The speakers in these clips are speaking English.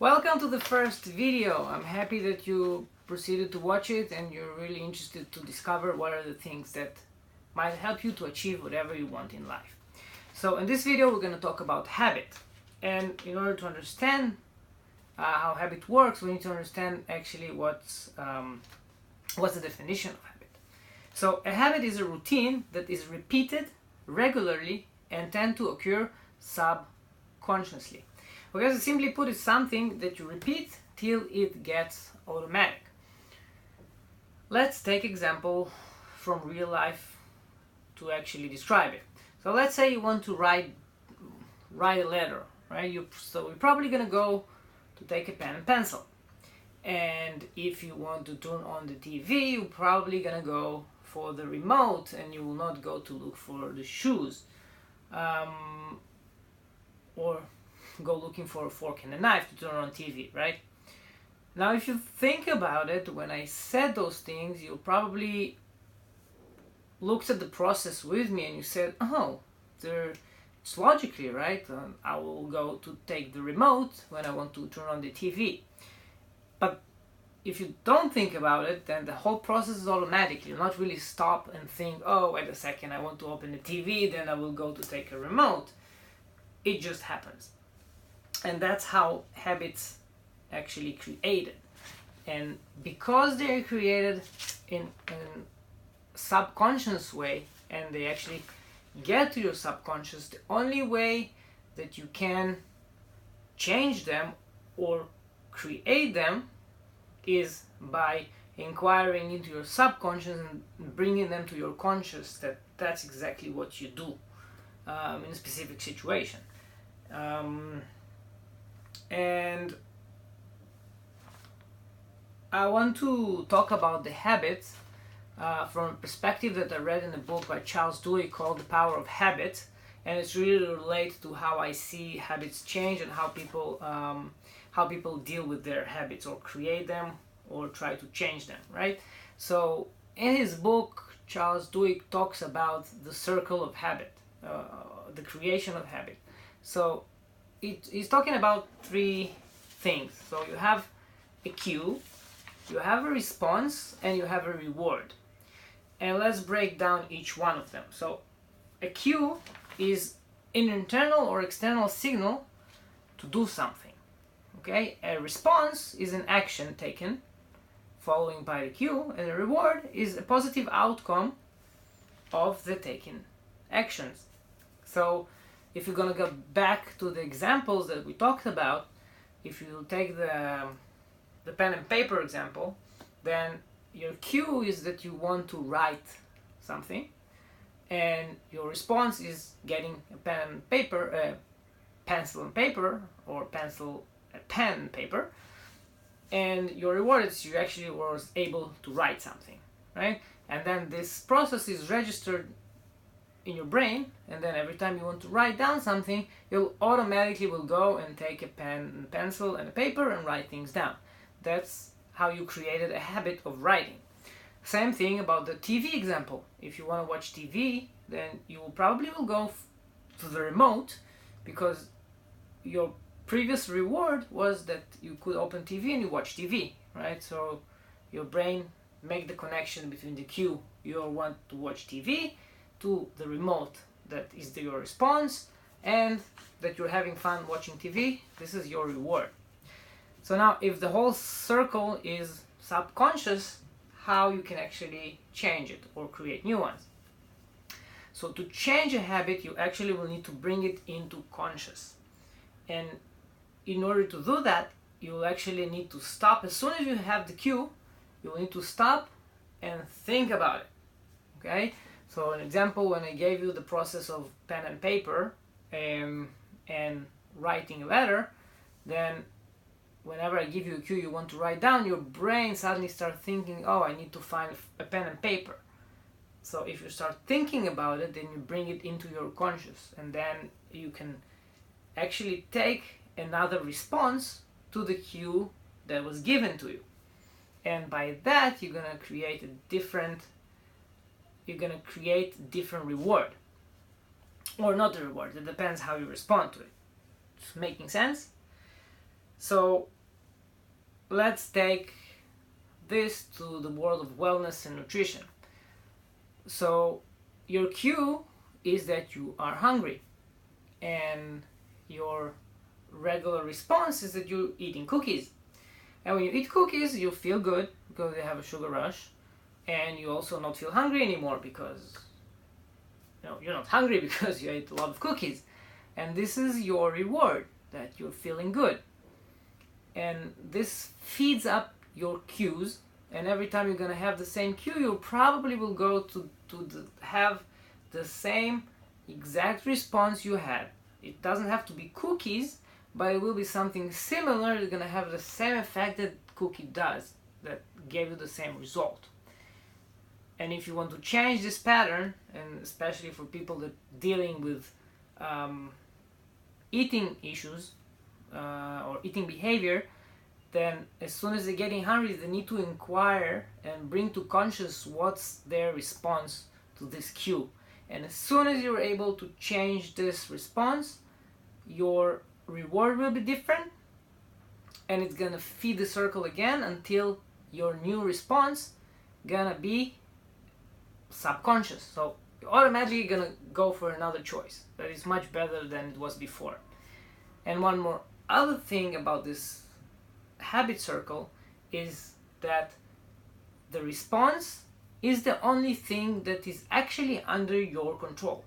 Welcome to the first video. I'm happy that you proceeded to watch it and you're really interested to discover what are the things that might help you to achieve whatever you want in life. So in this video we're going to talk about habit, and in order to understand how habit works, we need to understand actually what's the definition of habit. So a habit is a routine that is repeated regularly and tend to occur subconsciously. Okay, so simply put, it's something that you repeat till it gets automatic. Let's take example from real life to actually describe it. So let's say you want to write a letter, right? So you're probably gonna go to take a pen and pencil. And if you want to turn on the TV, you're probably gonna go for the remote and you will not go to look for the shoes. Or go looking for a fork and a knife to turn on TV, right? Now, if you think about it, when I said those things, you probably looked at the process with me and you said, oh, it's logically, right? I will go to take the remote when I want to turn on the TV. But if you don't think about it, then the whole process is automatic. You'll not really stop and think, oh, wait a second, I want to open the TV, then I will go to take a remote. It just happens. And that's how habits actually created. And because they're created in a subconscious way and they actually get to your subconscious, the only way that you can change them or create them is by inquiring into your subconscious and bringing them to your conscious. That's exactly what you do in a specific situation. And I want to talk about the habits from a perspective that I read in a book by Charles Duhigg called The Power of Habit, and it's really related to how I see habits change and how people deal with their habits or create them or try to change them, right? So in his book, Charles Duhigg talks about the circle of habit, the creation of habit. So he's talking about three things. So you have a cue, you have a response, and you have a reward. And let's break down each one of them. So a cue is an internal or external signal to do something. Okay? A response is an action taken following by the cue, and a reward is a positive outcome of the taken actions. So if you're gonna go back to the examples that we talked about, if you take the pen and paper example, then your cue is that you want to write something, and your response is getting a pen and paper, pencil and paper, or pen and paper, and your reward is you actually was able to write something, right? And then this process is registered in your brain, and then every time you want to write down something, you'll automatically will go and take a pen and pencil and a paper and write things down. That's how you created a habit of writing. Same thing about the TV example. If you want to watch TV, then you probably will go to the remote because your previous reward was that you could open TV and you watch TV, right? So your brain make the connection between the cue you want to watch TV to the remote that is your response, and that you're having fun watching TV. This is your reward. So now if the whole circle is subconscious, how you can actually change it or create new ones. So to change a habit, you actually will need to bring it into conscious. And in order to do that, you will actually need to stop. As soon as you have the cue, you will need to stop and think about it. Okay? So an example, when I gave you the process of pen and paper and writing a letter, then whenever I give you a cue you want to write down, your brain suddenly starts thinking, oh, I need to find a pen and paper. So if you start thinking about it, then you bring it into your conscious, and then you can actually take another response to the cue that was given to you. And by that, you're gonna create a different reward. Or not a reward, it depends how you respond to it. It's making sense? So let's take this to the world of wellness and nutrition. So your cue is that you are hungry, and your regular response is that you're eating cookies. And when you eat cookies, you feel good because they have a sugar rush, and you also not feel hungry anymore because you're not hungry because you ate a lot of cookies. And this is your reward, that you're feeling good. And this feeds up your cues, and every time you're gonna have the same cue, you probably will go to have the same exact response you had. It doesn't have to be cookies, but it will be something similar. It's gonna have the same effect that cookie does, that gave you the same result. And if you want to change this pattern, and especially for people that dealing with eating issues or eating behavior, then as soon as they're getting hungry, they need to inquire and bring to conscious what's their response to this cue. And as soon as you're able to change this response, your reward will be different, and it's gonna feed the circle again until your new response gonna be subconscious. So you're automatically gonna go for another choice that is much better than it was before. And one more other thing about this habit circle is that the response is the only thing that is actually under your control.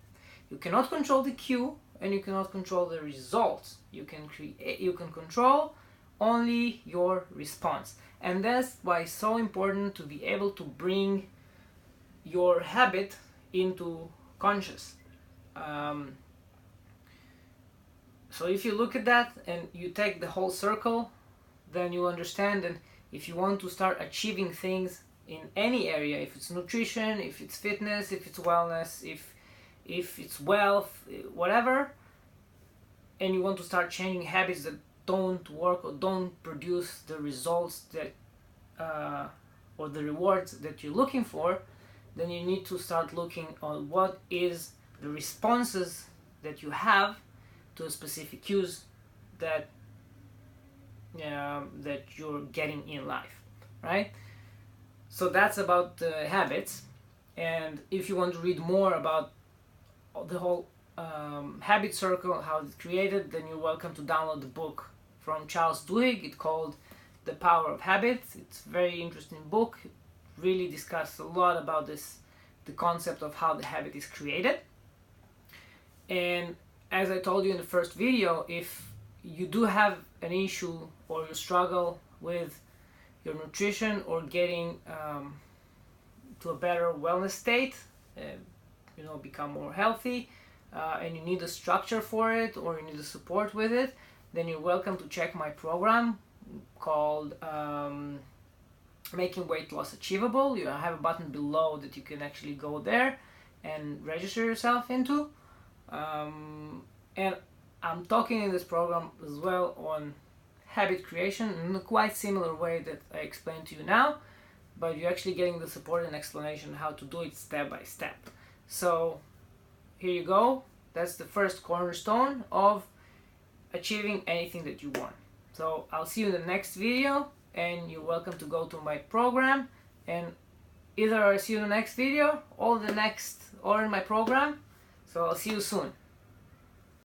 You cannot control the cue, and you cannot control the results. You can control only your response. And that's why it's so important to be able to bring your habit into conscious. So if you look at that and you take the whole circle, then you understand that if you want to start achieving things in any area, if it's nutrition, if it's fitness, if it's wellness, if it's wealth, whatever, and you want to start changing habits that don't work or don't produce the results that or the rewards that you're looking for, then you need to start looking on what is the responses that you have to specific cues that that you're getting in life, right? So that's about the habits. And if you want to read more about the whole habit circle, how it's created, then you're welcome to download the book from Charles Duhigg. It's called The Power of Habit. It's a very interesting book. It really discusses a lot about this, the concept of how the habit is created. And as I told you in the first video, if you do have an issue or you struggle with your nutrition or getting to a better wellness state, become more healthy, and you need a structure for it or you need a support with it, then you're welcome to check my program called Making Weight Loss Achievable. You have a button below that you can actually go there and register yourself into. And I'm talking in this program as well on habit creation in a quite similar way that I explained to you now, but you're actually getting the support and explanation how to do it step by step. So here you go. That's the first cornerstone of achieving anything that you want. So I'll see you in the next video, and you're welcome to go to my program, and either I see you in the next video or in my program. So I'll see you soon.